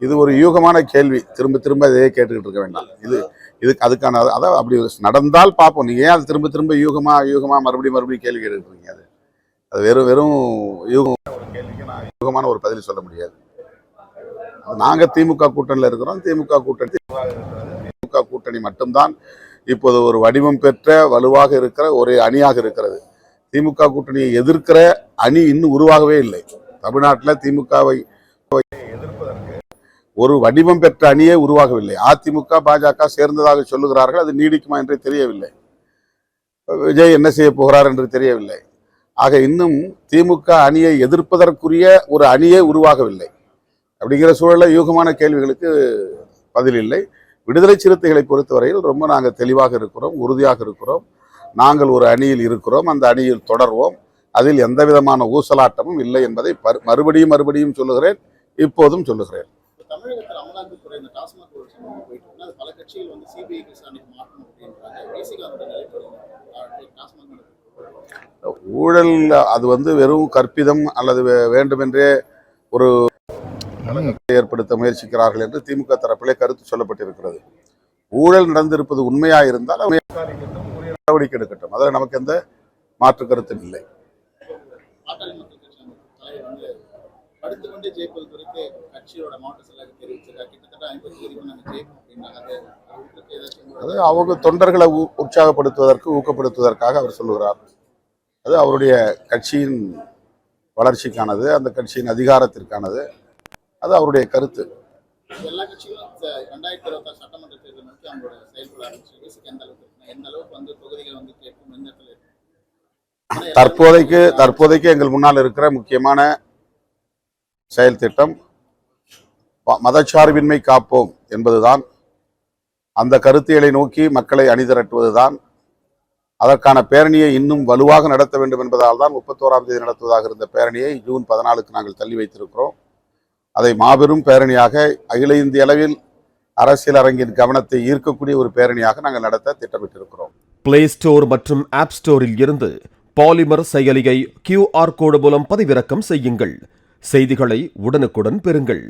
இது ஒரு யூகமான கேள்வி. திரும்ப திரும்ப இதே கேட்டுக்கிட்டு இருக்க வேண்டாம். இதுக்கு அதுக்கான அதான் அப்படி நடந்தால் பார்ப்போம். நீங்க ஏன் அது திரும்ப திரும்ப யூகமா மறுபடியும் கேள்வி கேட்டுக்கிட்டு இருக்கீங்க? அது வெறும் யூகமான ஒரு பதில் சொல்ல முடியாது. நாங்க திமுக கூட்டணியில் இருக்கிறோம். திமுக கூட்டணி மட்டும்தான் இப்போது ஒரு வடிவம் பெற்ற வலுவாக இருக்கிற ஒரு அணியாக இருக்கிறது. திமுக கூட்டணியை எதிர்க்கிற அணி இன்னும் உருவாகவே இல்லை. தமிழ்நாட்டில் திமுகவை எதிர்ப்பதற்கு ஒரு வடிவம் பெற்ற அணியே உருவாகவில்லை. அதிமுக பாஜக சேர்ந்ததாக சொல்லுகிறார்கள். அது நீடிக்குமா என்று தெரியவில்லை. விஜய் என்ன செய்ய போகிறார் என்று தெரியவில்லை. ஆக இன்னும் திமுக அணியை எதிர்ப்பதற்குரிய ஒரு அணியே உருவாகவில்லை. அப்படிங்கிற சூழலில் யூகமான கேள்விகளுக்கு பதில் இல்லை. விடுதலை சிறுத்தைகளை பொறுத்தவரையில் ரொம்ப நாங்கள் தெளிவாக இருக்கிறோம், உறுதியாக இருக்கிறோம். நாங்கள் ஒரு அணியில் இருக்கிறோம், அந்த அணியில் தொடர்வோம். அதில் எந்த விதமான ஊசலாட்டமும் இல்லை என்பதை மறுபடியும் சொல்லுகிறேன், இப்போதும் சொல்லுகிறேன். தமிழகத்தில் அமலாக்கத்துறை இந்த டாஸ்மாக் போயிட்டு பல கட்சிகள் வந்து சிபிஐ விசாரணைக்கு மாற்றணும் அப்படின்றாங்க. ஊழல் அது வெறும் கற்பிதம் அல்லது வேண்டுமென்றே ஒரு ஏற்படுத்த முயற்சிக்கிறார்கள் என்று திமுக தரப்பிலே கருத்து சொல்லப்பட்டிருக்கிறது. ஊழல் நடந்திருப்பது உண்மையா இருந்தால் நடவடிக்கை எடுக்கட்டும். அதில் நமக்கு எந்த மாற்று கருத்தும் இல்லை. அது அவங்க தொண்டர்களை உற்சாகப்படுத்துவதற்கு ஊக்கப்படுத்துவதற்காக அவர் சொல்லுகிறார். அது அவருடைய கட்சியின் வளர்ச்சிக்கானது, அந்த கட்சியின் அதிகாரத்திற்கானது. அது அவருடைய கருத்து. எல்லா கட்சிகளும் 2026 சட்டமன்ற தேர்தல் நோக்கி அவங்களோட செயல்பட ஆரம்பிச்சு எந்த அளவுக்கு வந்து தொகுதிகள் வந்து கேட்கும் எந்த இடத்துல தற்போதைக்கு எங்கள் முன்னால் இருக்கிற முக்கியமான செயல் திட்டம் மதச்சார்பின்மை காப்போம் என்பதுதான். அந்த கருத்தியலை நோக்கி மக்களை அணிதிரட்டுவதுதான். அதற்கான பேரணியை இன்னும் வலுவாக நடத்த வேண்டும் என்பதால் தான் 31ஆம் தேதி நடத்துவதாக இருந்த பேரணியை ஜூன் 14க்கு நாங்கள் தள்ளி வைத்திருக்கிறோம். அதை மாபெரும் பேரணியாக அகில இந்திய அளவில் அரசியல் அரங்கின் கவனத்தை ஈர்க்கக்கூடிய ஒரு பேரணியாக நாங்கள் நடத்த திட்டமிட்டிருக்கிறோம். பிளே ஸ்டோர் மற்றும் ஆப் ஸ்டோரில் இருந்து பாலிமர் செயலியை QR கோடு மூலம் பதிவிறக்கம் செய்யுங்கள். செய்திகளை உடனுக்குடன் பெறுங்கள்.